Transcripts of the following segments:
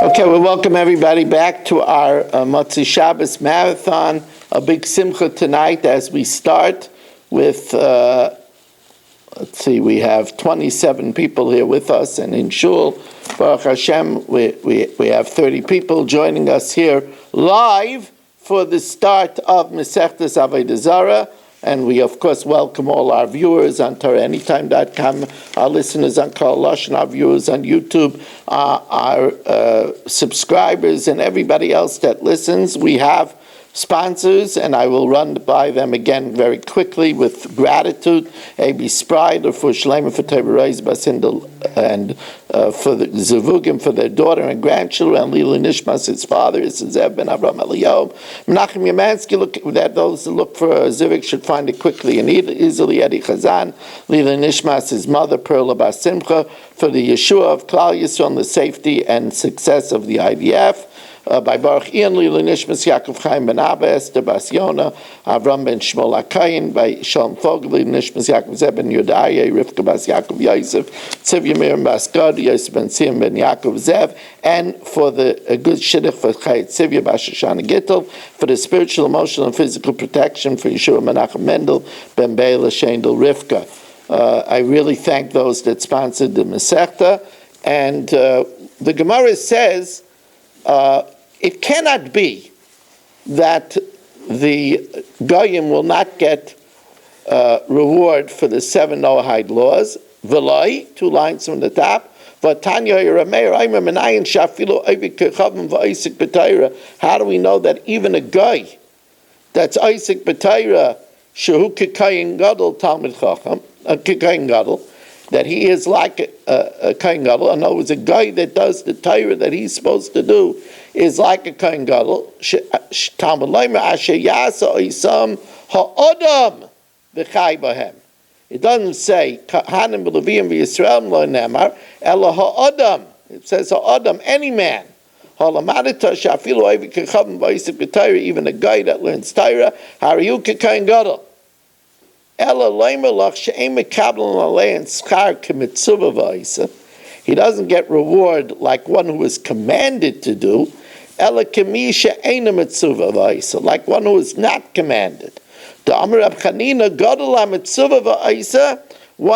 Okay, we welcome everybody back to our Motzi Shabbos marathon. A big simcha tonight as we start with, let's see, we have 27 people here with us, and in Shul, Baruch Hashem, we have 30 people joining us here live for the start of Masechtas Avoda Zara. And we, of course, welcome all our viewers on TorahAnytime.com, our listeners on Kol Lashon, our viewers on YouTube, our subscribers, and everybody else that listens. We have sponsors, and I will run by them again very quickly with gratitude. A.B. Sprider for Shleimer for Teberais Basindel, and for the Zevugim for their daughter and grandchildren, and Lila Nishmas, his father, is Zev ben Avraham Eliyahu. Menachem Yamansky, that those who look for Zivik should find it quickly and easily. Eddie Chazan, Lila Nishmas, his mother, Perla Bas Simcha, for the Yeshua of Klal Yisrael and the safety and success of the IDF. By Baruch Ian Lila Nishmas Yaakov Chaim ben Abba, Esther Bas Yona, Avram ben Shmuel Akayin, by Shalom Fogel Lila Nishmas Yaakov Zeb ben Yudaya, Rivka Bas Yaakov Yosef, Tzivya Miriam Bas Gad, Yosef ben Sim ben Yaakov Zev, and for the good shidduch for Chayit Tzivya Bas Shoshana Gittel, for the spiritual, emotional, and physical protection for Yeshua Menachem Mendel ben Beila Shendel Rivka. I really thank those that sponsored the Masechta, and the Gemara says, it cannot be that the Goyim will not get reward for the 7 Noahide laws. V'loi, 2 lines from the top. V'tanya Yerameir, Aymer Menayin Shafilu Oivik Kechavim V'Isik B'Tayra. How do we know that even a guy that's Isaac B'Tayra, Shehu Kekayin Gadol Talmid Chacham, Kekayin Gadol, that he is like a Kain Gadol. In other words, a guy that does the Torah that he's supposed to do is like a Kain Gadol. Talmud Leimer Asher Yasa Isam Ha'odam V'chai Bahem. It doesn't say Hanim B'Levim V'Yisrael Lo Nemar Ela Ha'odam. It says Ha'odam, any man. Ha'lamadita Shafilu Oivik Kechavim V'Isik B'Torah, even a guy that learns Torah. Hariyu Kekain Gadol. He doesn't get reward like one who is commanded to do, like one who is not commanded. One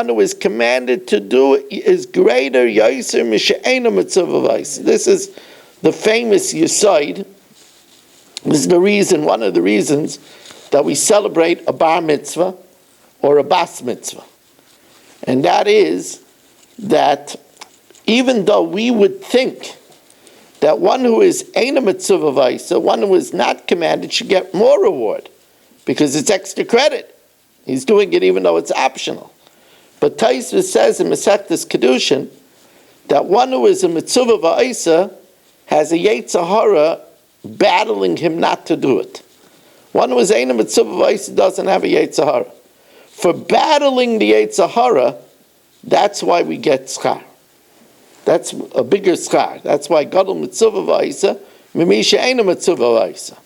who is commanded to do is greater. This is the famous Yesod. This is the reason, one of the reasons that we celebrate a bar mitzvah or a bas mitzvah. And that is that even though we would think that one who is eina mitzvah vaisa, one who is not commanded, should get more reward because it's extra credit. He's doing it even though it's optional. But Taisva says in Masechtas Kedushin that one who is a mitzvah vaisa has a yetzer hara battling him not to do it. One who is eina mitzvah vaisa doesn't have a yetzer hara. For battling the yetzer hara, that's why we get schar. That's a bigger schar. That's why gadol mitzvah v'aisa, mimisha eina mitzvah v'aisa.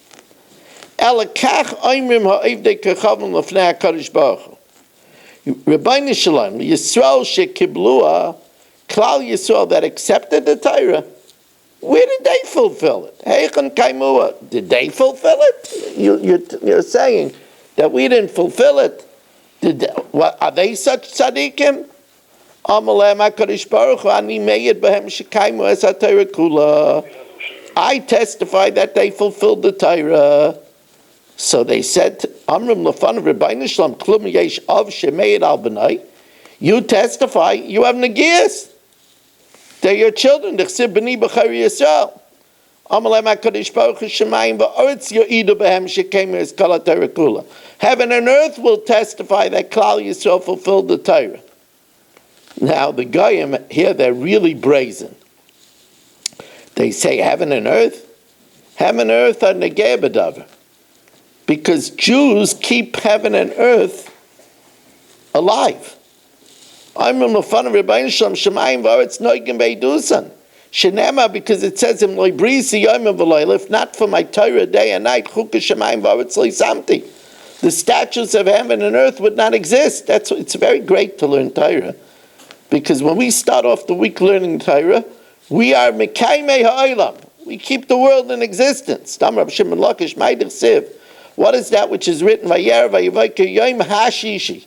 Elakach oimrim ha'ivdei kechavim l'fnei HaKadosh Baruch Hu. Rebbeinu Shalom, Yisrael shekiblua, Klal Yisrael that accepted the Torah, where did they fulfill it? Heichen kaimua, did they fulfill it? You're saying that we didn't fulfill it. Are they such tzaddikim? I testify that they fulfilled the Torah. So they said, you testify, you have negiyas. They're your children. Heaven and earth will testify that Klal Yisrael fulfilled the Torah. Now the Goyim here, they're really brazen. They say heaven and earth are negei b'davar, because Jews keep heaven and earth alive. I'm in the fun of Rebbeinu Shalom Shemayim v'aretz noigim beidusan. Shenema, because it says in Loi Brisi Yomim V'Loil, if not for my Torah day and night, Chukah Shemayim v'aretz Loi Samti, the statutes of heaven and earth would not exist. It's very great to learn Torah, because when we start off the week learning Torah, We are Mekaimei Ha'olam. We keep the world in existence. Tam Rab Shimon Lakish, Ma'idich Siv. What is that which is written? Vayer Vayivayke Yom HaShishi.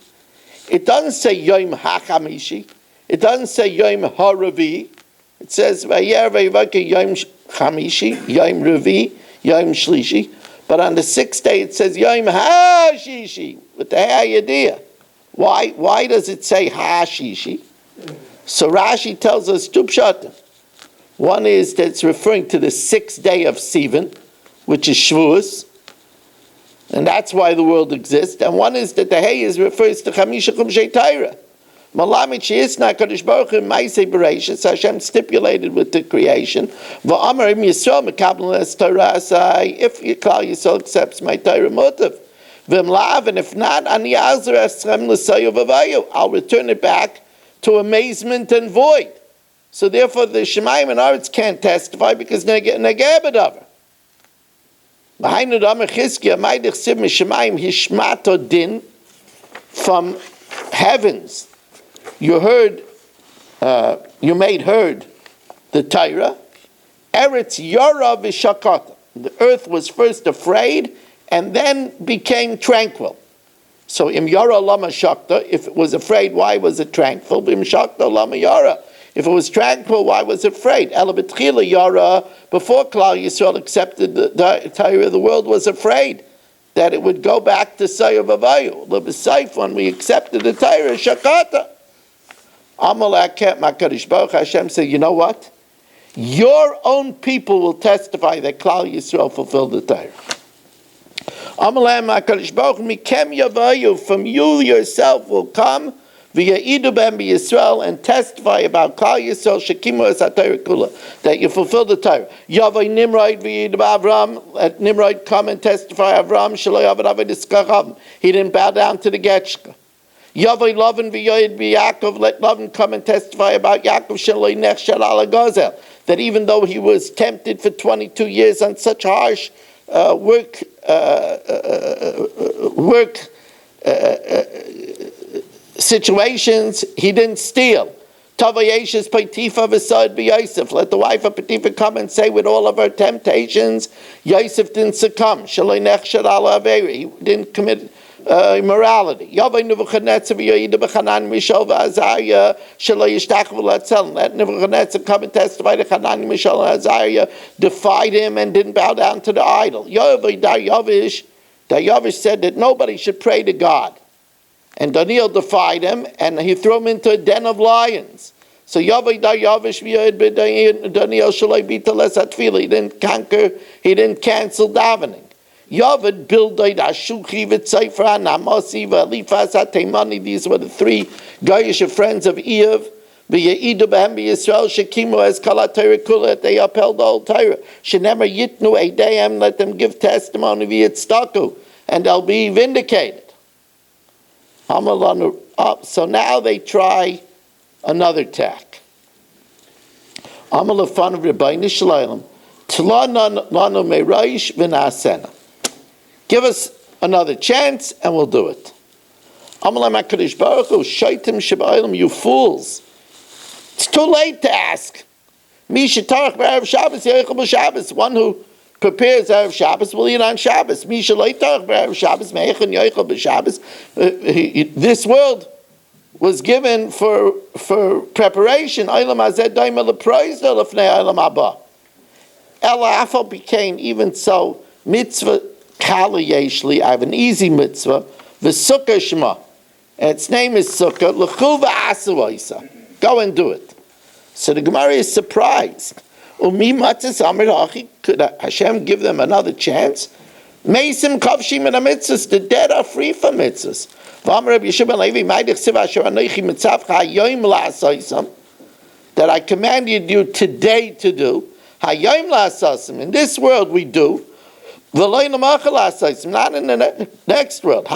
It doesn't say Yom HaChamishi. It doesn't say Yom HaRavi. It says Vayer Vayivayke Yom Chamishi, Yom Ravi, Yom Shlishi. But on the sixth day it says Yom HaShishi with the Hayadiyah. Why does it say HaShishi? So Rashi tells us two pshatim. One is that it's referring to the sixth day of Sivan, which is Shavuos, and that's why the world exists. And one is that the Hay refers to Chamisha Chumshei Taira. Malamit she'isna Kadosh Baruch Hu Ma'aseh Bereishis, Hashem stipulated with the creation. V'amar im Yisrael mekabel es Torah asai, if Klal Yisrael accepts my Torah motiv. V'im lav, and if not, ani azar eschem l'sayu v'vayu, I'll return it back to amazement and void. So therefore the Shemayim and Aretz can't testify because negabadavar. V'hainu d'amar Chizkiah, ma'idich siv m'Shemayim hishmato din, from heavens. You made heard the Torah. Eretz yara v'shakata. The earth was first afraid and then became tranquil. So im yara lama shakta. If it was afraid, why was it tranquil? Im shakta lama yara. If it was tranquil, why was it afraid? Ela b'tchila yara. Before Klal Yisrael accepted the Torah, the world was afraid that it would go back to Sayu Vavayu. L'b'saif, when we accepted the Torah, shakata. Hashem said, you know what? Your own people will testify that Klal Yisrael fulfilled the Torah. From you yourself will come v'ya'idu ben Yisrael and testify about Klal Yisrael shekimu es HaTorah kula, that you fulfilled the Torah. Yavai Nimrod v'ya'idu Avram, let Nimrod come and testify Avram shelo yavad avodas kachavim. He didn't bow down to the Getchka. Yavai Lavan v'yoyed v'Yaakov, let Lavan come and testify about Yaakov shelo nechshel ala gazel, that even though he was tempted for 22 years on such harsh work situations, he didn't steal. Tavayeshes Potiphar v'sad b'Yosef, let the wife of Potiphar come and say with all of her temptations, Yosef didn't succumb. Shelo nechshel ala averi, he didn't commit immorality. Yavai Nebuchadnezzar v'yoyid b'Chanan Mishael v'Azariah shelo yishtach v'latzel. Let Nebuchadnezzar come and testify to Chanan, Mishael, and Azariah defied him and didn't bow down to the idol. Yavai Daryavish said that nobody should pray to God. And Daniel defied him, and he threw him into a den of lions. So Yavai Daryavish v'yoyid b'Daniel shelo b'teles atfila. He didn't conquer, he didn't cancel davening. Yavad Bildad Ashuchi V'Tzayfer Anamasi V'Alifas HaTeimani. These were the three Goyish friends of Eiv. V'Ye'idu B'Hem B'Yisrael Shekimu Es Kala Torah Kula. They upheld the whole Torah. Shenemer Yitnu Eideim. Let them give testimony V'Yitztaku, and they'll be vindicated. So now they try another tack. Amalafan of Rabbeinu Shalom. Tlana Lanu Meiraish V'Nasena. Give us another chance and we'll do it. Amalam HaKadosh Baruch Hu, Shaitim Shebayim, you fools. It's too late to ask. Mi shetarach b'Erev Shabbos, Yeichel b'Shabbos. One who prepares Erev Shabbos will eat on Shabbos. Mi sheleitarach b'Erev Shabbos, Me'echon Yeichel b'Shabbos. This world was given for preparation. Olam hazeh daima leproiz lefnei olam haba. Ela afal became even so mitzvah. Kala yeshli, I have an easy mitzvah. V'sukkah shema, and its name is sukkah. L'chu v'asu. Go and do it. So the Gemara is surprised. Umi matzis amir hachi. Could Hashem give them another chance? Meisim kavshim and mitzvahs. The dead are free from mitzvahs. V'amar Rabbi Yeshua ben Levi, ma'idich siv asher anoichi mitzavcha hayoim la'asaysam, that I commanded you today to do. Hayoim la'asaysam. In this world we do. Not in the next world.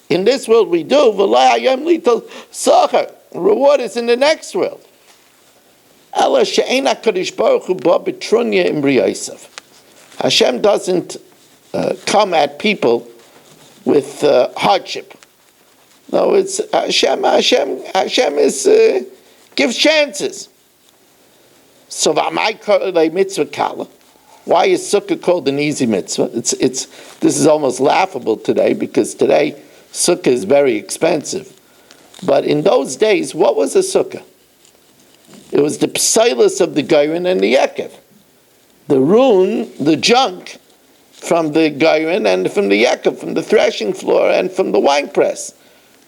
In this world we do. Reward is in the next world. Hashem doesn't come at people with hardship. No, it's Hashem is gives chances. So v'amai korei mitzvah kala. Why is sukkah called an easy mitzvah? This is almost laughable today because today sukkah is very expensive. But in those days, what was a sukkah? It was the psilus of the gairin and the yekev. The rune, the junk from the gairin and from the yekev, from the threshing floor and from the wine press.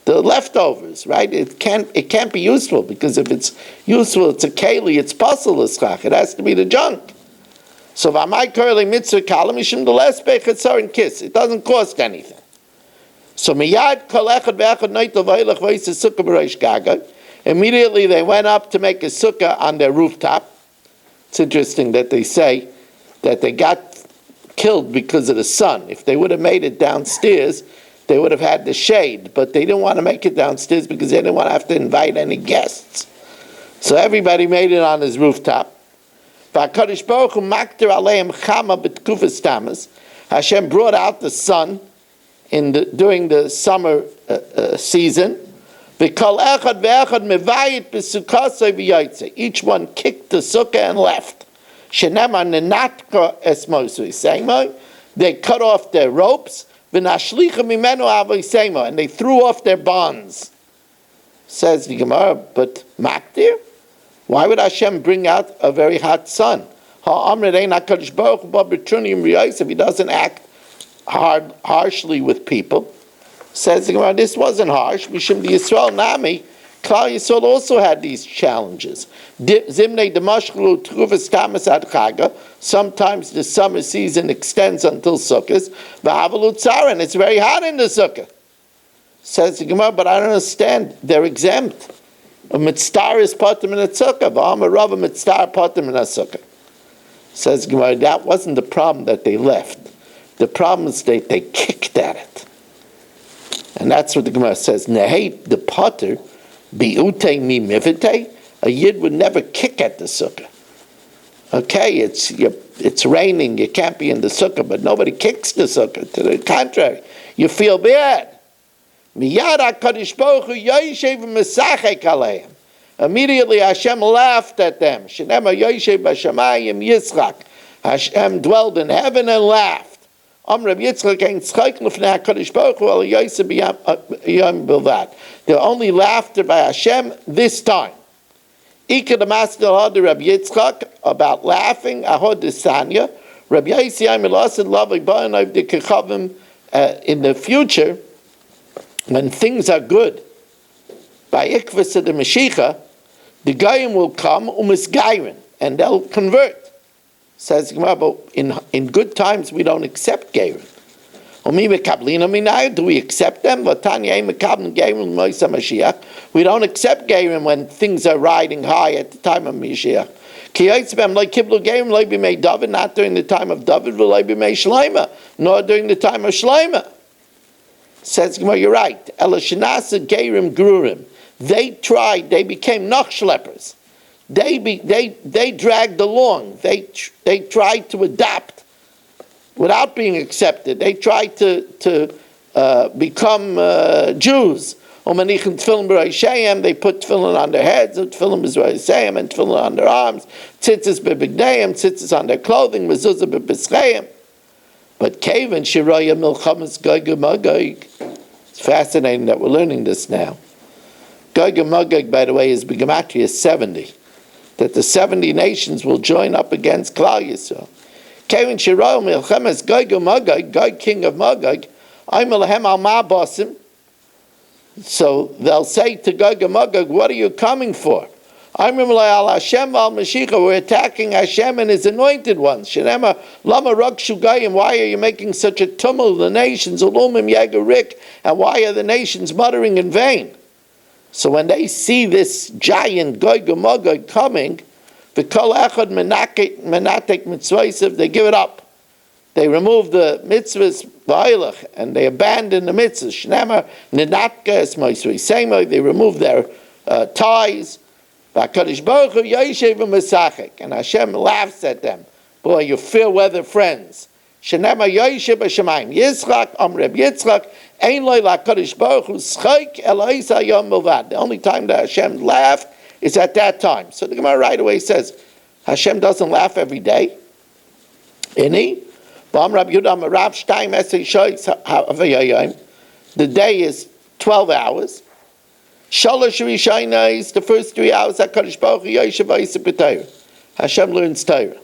The leftovers, right? It can't be useful because if it's useful, it's a keli, it's pasul l'schach. It has to be the junk. So v'amai korei mitzvah kala mishum d'les bechatzar and kiss. It doesn't cost anything. So miyad kol echad ve'echad noitel v'ilach v'yis sukkah b'reish gaga. Immediately they went up to make a sukkah on their rooftop. It's interesting that they say that they got killed because of the sun. If they would have made it downstairs, they would have had the shade, but they didn't want to make it downstairs because they didn't want to have to invite any guests. So everybody made it on his rooftop. Hashem brought out the sun during the summer season. Each one kicked the sukkah and left. They cut off their ropes and they threw off their bonds. Says the Gemara, but maktir? Why would Hashem bring out a very hot sun? If he doesn't act harshly with people. Says the Gemara, this wasn't harsh. Mishum the Yisrael Nami, Klal Yisrael also had these challenges. Sometimes the summer season extends until Sukkot. And it's very hot in the Sukkah. Says the Gemara, but I don't understand. They're exempt. A mitzvah is patim in a sukkah. V'amar Rav a mitzvah patim in a sukkah. Says the Gemara, that wasn't the problem that they left. The problem is they kicked at it. And that's what the Gemara says. Nehei the potter, bi'utei mi mivitei. A yid would never kick at the sukkah. Okay, it's raining, you can't be in the sukkah, but nobody kicks the sukkah. To the contrary, you feel bad. Immediately Hashem laughed at them. Hashem dwelled in heaven and laughed. They're only laughter by Hashem this time. About laughing, in the future, when things are good, by ikvus of the Mashiach, the Goyim will come, and they'll convert. Says Gemara, but in good times we don't accept Geirim. Do we accept them? We don't accept Geirim when things are riding high at the time of Mashiach. Not during the time of David, nor during the time of Shlomo. Says Gemara, you're right. They tried, they became nachshleppers. They dragged along. They tried to adapt without being accepted. They tried to become Jews. They put tefillin on their heads, tefillin b'zrayisayim, and tefillin on their arms, tzitzis b'bigdayim, tzitzis on their clothing, mezuzah b'bischayim. But Kevin Shiraya Milchamas Gog and Magog. It's fascinating that we're learning this now. Gog and Magog, by the way, is Gematria 70. That the 70 nations will join up against Klal Yisrael. Kevin Shiraya Milchamas Gog and Magog, Gog king of Magog, I'm Elahem al Ma'basim. So they'll say to Gog and Magog, what are you coming for? I'm al Hashem al Mashiach. We're attacking Hashem and His anointed ones. Shenema lama rag shugayim. Why are you making such a tumult? The nations ulumim yagarik. And why are the nations muttering in vain? So when they see this giant Gog and Magog coming, the kol echad menatek mitzvaysev, they give it up. They remove the mitzvahs v'ailach and they abandon the mitzvahs. Shenema nenatka es moisvei semo. They remove their ties. And Hashem laughs at them. Boy, you fair weather friends. The only time that Hashem laughed is at that time. So the Gemara right away says, Hashem doesn't laugh every day. Any? The day is 12 hours. Shalosh Rishayna, the first 3 hours, HaKadosh Baruch Hu Yoshev Vayiseh b'Torah. Hashem learns Torah.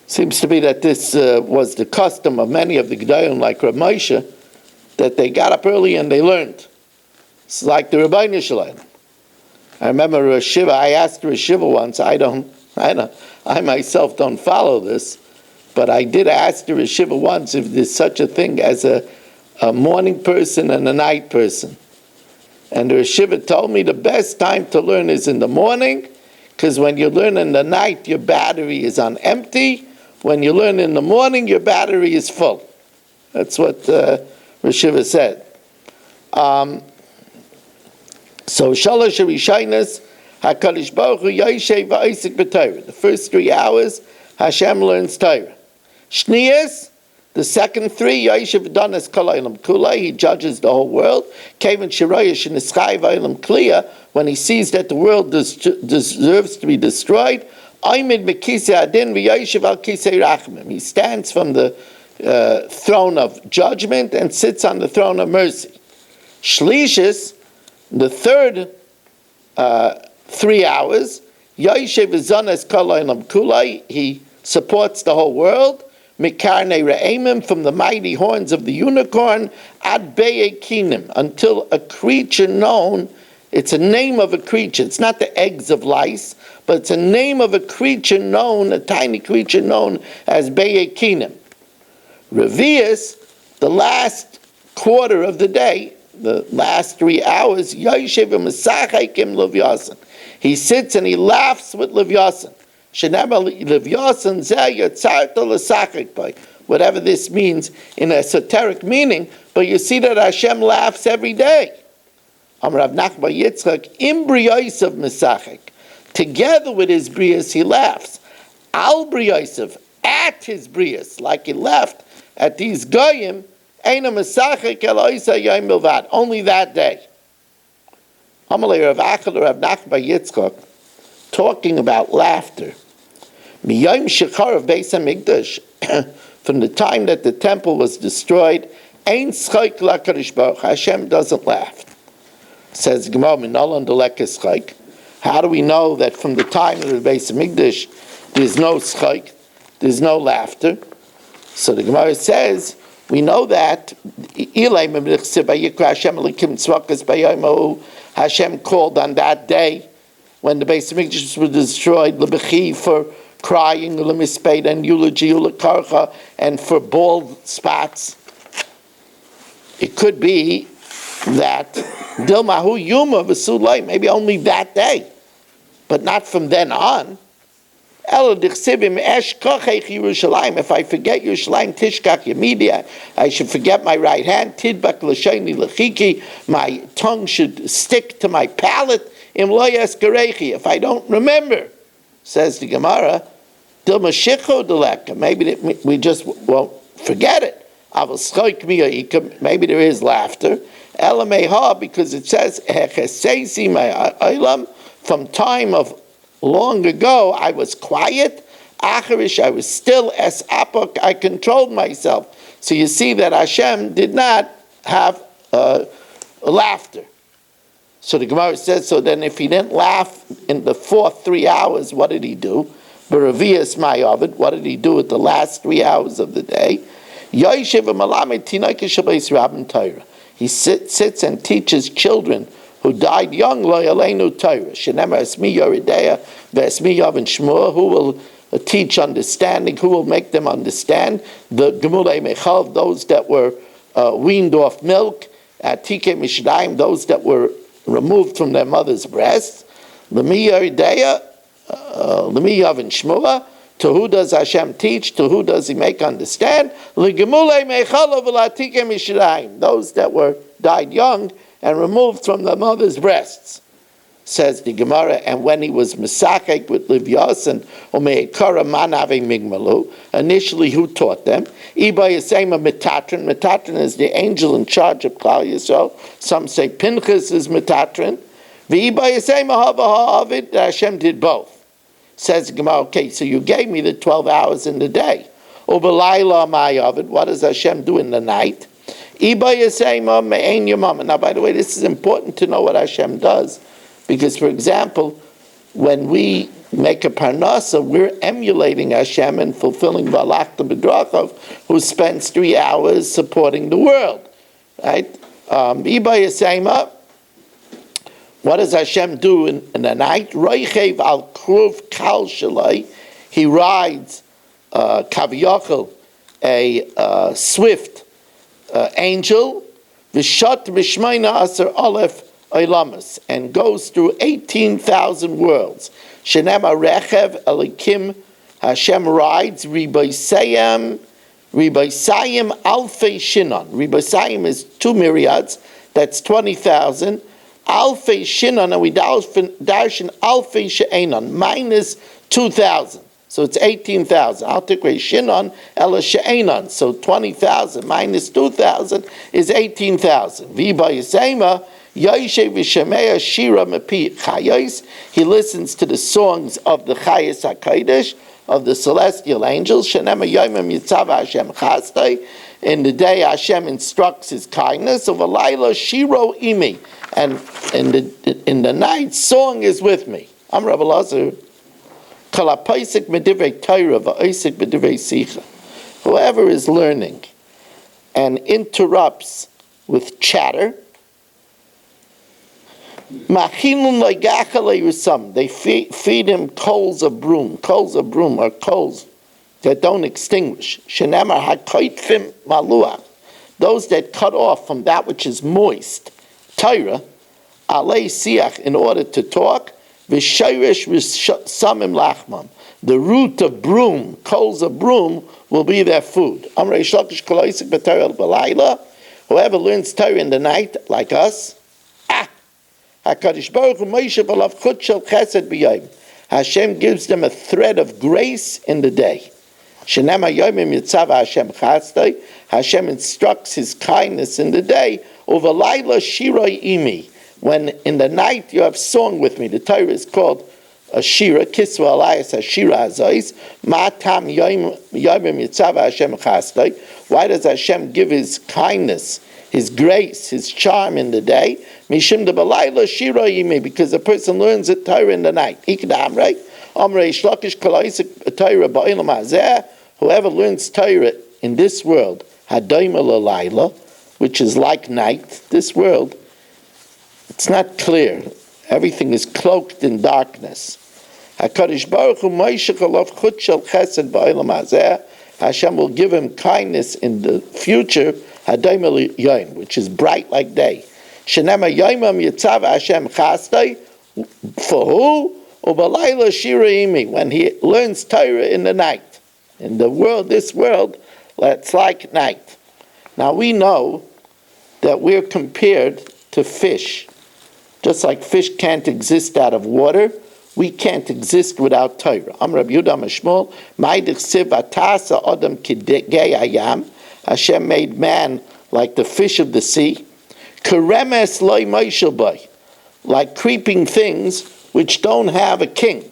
Seems to be that this was the custom of many of the Gedolim, like Rav Moshe, that they got up early and they learned. It's like the Rabbeinu Shalom. I remember I asked Rosh Shiva once, I myself don't follow this, but I did ask the Rosh Shiva once if there's such a thing as a morning person and a night person. And the Rosh Shiva told me the best time to learn is in the morning, because when you learn in the night, your battery is on empty. When you learn in the morning, your battery is full. That's what Rosh Shiva said. So Shalosh Rishaynos, HaKadosh Baruch Hu Yoshev Vayiseh b'Torah. The first 3 hours, Hashem learns Torah. Shniyos, the second 3, Yoshev Donas Kol Olam Kulei, he judges the whole world. Kevin Shiroyesh in the sky Olam Kliya, when he sees that the world deserves to be destroyed. Aymid Mekisei Adin v'Yoshev Al Kisei Rachmim. He stands from the throne of judgment and sits on the throne of mercy. Shlishis, the third 3 hours, Yoshev Zonas Kol Olam Kulei, he supports the whole world. Mikarnei Re'emim, from the mighty horns of the unicorn, Ad Beye Kinim, until a creature known, it's a name of a creature, it's not the eggs of lice, but it's a name of a creature known, a tiny creature known as Beye Kinim. Revius, the last quarter of the day, the last 3 hours, Yoshev Mesachekim Levyasan. He sits and he laughs with Levyasan. Whatever this means in esoteric meaning, but you see that Hashem laughs every day. Together with his brias, he laughs. Al briyasav, at his brias, like he left at these goyim, only that day. Talking about laughter. From the time that the temple was destroyed, Hashem doesn't laugh. Says Gemara, how do we know that from the time of the Beis Hamikdash there's no schok, there's no laughter? So the Gemara says, we know that Hashem called on that day when the Beis Hamikdash was destroyed, lebechi, for crying, lemisped, and eulogy, ulekarcha, and for bald spots. It could be that dilmahu yuma v'sulay, maybe only that day, but not from then on. If I forget Yerushalayim, tishkach yamidia, I should forget my right hand. Tidbak l'shayni l'chiki, my tongue should stick to my palate. Im lo yaskerechi, if I don't remember, says the Gemara, dilma shicho deleka, maybe we just won't forget it. Maybe there is laughter. Elameha, because it says from time of long ago, I was quiet. Acharish, I was still. Es apok, I controlled myself. So you see that Hashem did not have laughter. So the Gemara says, so then if he didn't laugh in the 4th 3 hours, what did he do? Baravias Mayavid, what did he do at the last 3 hours of the day? He sits and teaches children who died young, lo yaleinu Torah. Shenemar esmi yoridea ve'esmi yavin shmua, who will teach understanding, who will make them understand. The gemulei mechal, those that were weaned off milk. Atike mishdaim, those that were removed from their mother's breasts. Lemi yoridea, lemi yavin shmua. To who does Hashem teach? To who does he make understand? Those that were died young and removed from the mother's breasts. Says the Gemara, and when he was Mesachek with Livyasan, initially who taught them? Metatron is the angel in charge of Klal Yisrael. Some say Pinchas is Metatron. Hashem did both. Says the Gemara, okay, so you gave me the 12 hours in the day. What does Hashem do in the night? Now, by the way, this is important to know what Hashem does, because, for example, when we make a parnasa, we're emulating Hashem and fulfilling Balachta B'drachov, who spends 3 hours supporting the world, right? What does Hashem do in the night? Roichev al kruv kal shalai. He rides kaviyachal, a swift angel, v'shat b'shmayna aser aleph olamas, and goes through 18,000 worlds. Shenema rechev elikim, Hashem rides ribaysayim alfei shinon. Ribaysayim is 2 myriads, that's 20,000. Alfei shinon, and we darshan alfei she'enon, minus 2,000. So it's 18,000. I'll take away shinon, ela she'enon. So 20,000 minus 2,000 is 18,000. V'ba yisema, Yoshe v'shemeya shira mepi chayos. He listens to the songs of the Chayos HaKodesh, of the celestial angels. Shenema yomim yitzav Hashem chasdai. In the day Hashem instructs His kindness. Of alayla shiro imi. And in the night, song is with me. I'm Rabbi Lazar. Whoever is learning and interrupts with chatter, they feed him coals of broom are coals that don't extinguish. Those that cut off from that which is moist, Torah, alei siach, in order to talk, v'shayrish v'samim lachmam. The root of broom, coals of broom, will be their food. Whoever learns Torah in the night, like us, HaKadosh Baruch Hu Moshe b'lav chut shel chesed b'yom. Hashem gives them a thread of grace in the day. Shenema yomim yitzav Hashem chasdai. Hashem instructs His kindness in the day. Uvalayla shiroi imi. When in the night you have song with me. The Torah is called a shira, kisva alayas shira azais. Matam yomim yitzav Hashem chasdai. Why does Hashem give His kindness, His grace, His charm in the day? Mishim de balayla shira imi, because a person learns the Torah in the night. Ikdam, right? Amrei shlokish kolaisik Torah ba'ilam hazeh. Whoever learns Torah in this world, hadayim l'alayla, which is like night, this world, it's not clear. Everything is cloaked in darkness. HaKadosh Baruch Hu Moshe alav chut shel chesed ba'olam hazeh. Hashem will give him kindness in the future, hadayim l'yom, which is bright like day. Shenema yomam yitzav Hashem chasdai. For who? Ubalayla shiraimi, when he learns Torah in the night. In the world, this world, it's like night. Now we know that we're compared to fish. Just like fish can't exist out of water, we can't exist without Torah. Am Rabbi Yehuda Mashmol, Ma'idich siv atasa adam kidgei hayam. Hashem made man like the fish of the sea. Keremes loy moishel boy, like creeping things which don't have a king.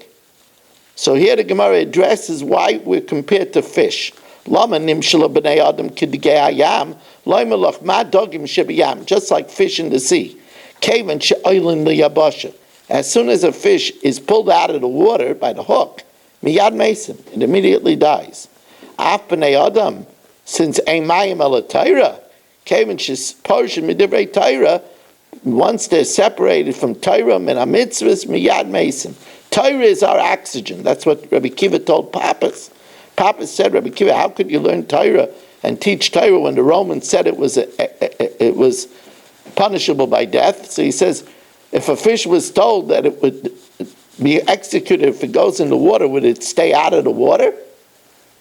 So here the Gemara addresses why we're compared to fish. Lama nimshela b'nei adam kidgei hayam, loy melach ma dogim shebiyam, just like fish in the sea. Kevan she'oilin liyabasha. As soon as a fish is pulled out of the water by the hook, miyad mesim, it immediately dies. Af b'nei adam, since eimayim ala Torah, kevan she'porshin midivrei Torah, once they're separated from Torah and mitzvahs, miyad mesim. Torah is our oxygen. That's what Rabbi Kiva told Papas. Papas said, Rabbi Kiva, how could you learn Torah and teach Torah when the Romans said it was punishable by death? So he says, if a fish was told that it would be executed if it goes in the water, would it stay out of the water?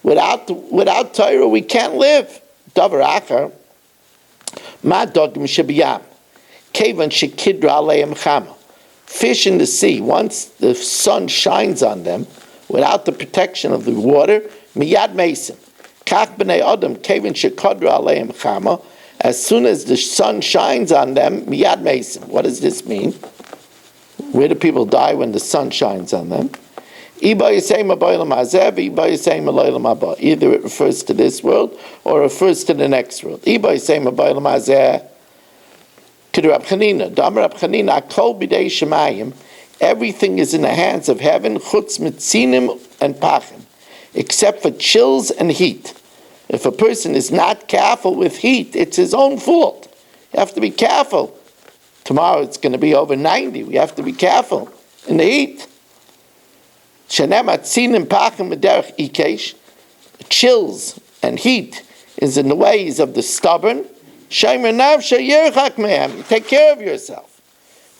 Without Torah, we can't live. Davar achar, ma dogim shebiyam, kevan shekidra aleim chama. Fish in the sea, once the sun shines on them, without the protection of the water, miyad mesim. Kach b'nei adam, kevan shekadra aleim chama. As soon as the sun shines on them, miyad mesim. What does this mean? Where do people die? When the sun shines on them. Either it refers to this world or refers to the next world. Everything is in the hands of heaven, chutz mitzinim and pachim, except for chills and heat. If a person is not careful with heat, it's his own fault. You have to be careful. Tomorrow it's going to be over 90. We have to be careful in the heat. Chills and heat is in the ways of the stubborn. Take care of yourself.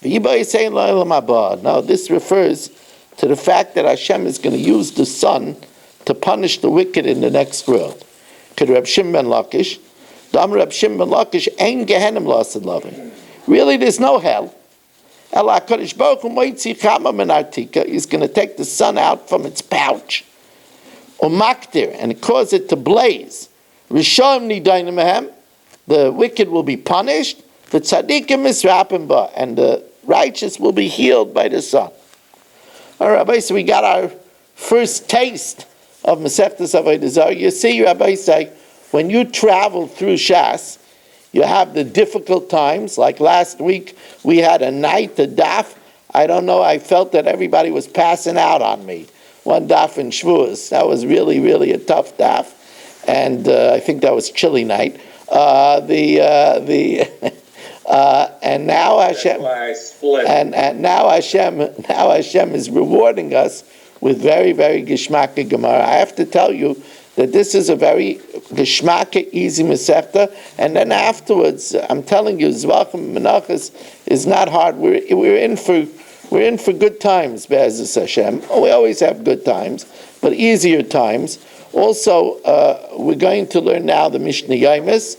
Now this refers to the fact that Hashem is going to use the sun to punish the wicked in the next world. Really, there's no hell. He's going to take the sun out from its pouch, and cause it to blaze. The wicked will be punished, and the righteous will be healed by the sun. All right, Rabbi, so we got our first taste of Masechtas Avoda Zara. You see, Rabbi say, when you travel through Shas, you have the difficult times. Like last week, we had a night, a daf. I don't know, I felt that everybody was passing out on me. One daf in Shavuos. That was really, really a tough daf. And I think that was chilly night. And now Hashem, and now Hashem is rewarding us with very, very Geshmaka Gemara. I have to tell you that this is a very Geshmaka, easy Masechta, and then afterwards, I'm telling you, Zvachim Menachas is not hard. We're in for good times, Be'ezus Hashem. We always have good times, but easier times. Also, we're going to learn now the Mishnah Yomis.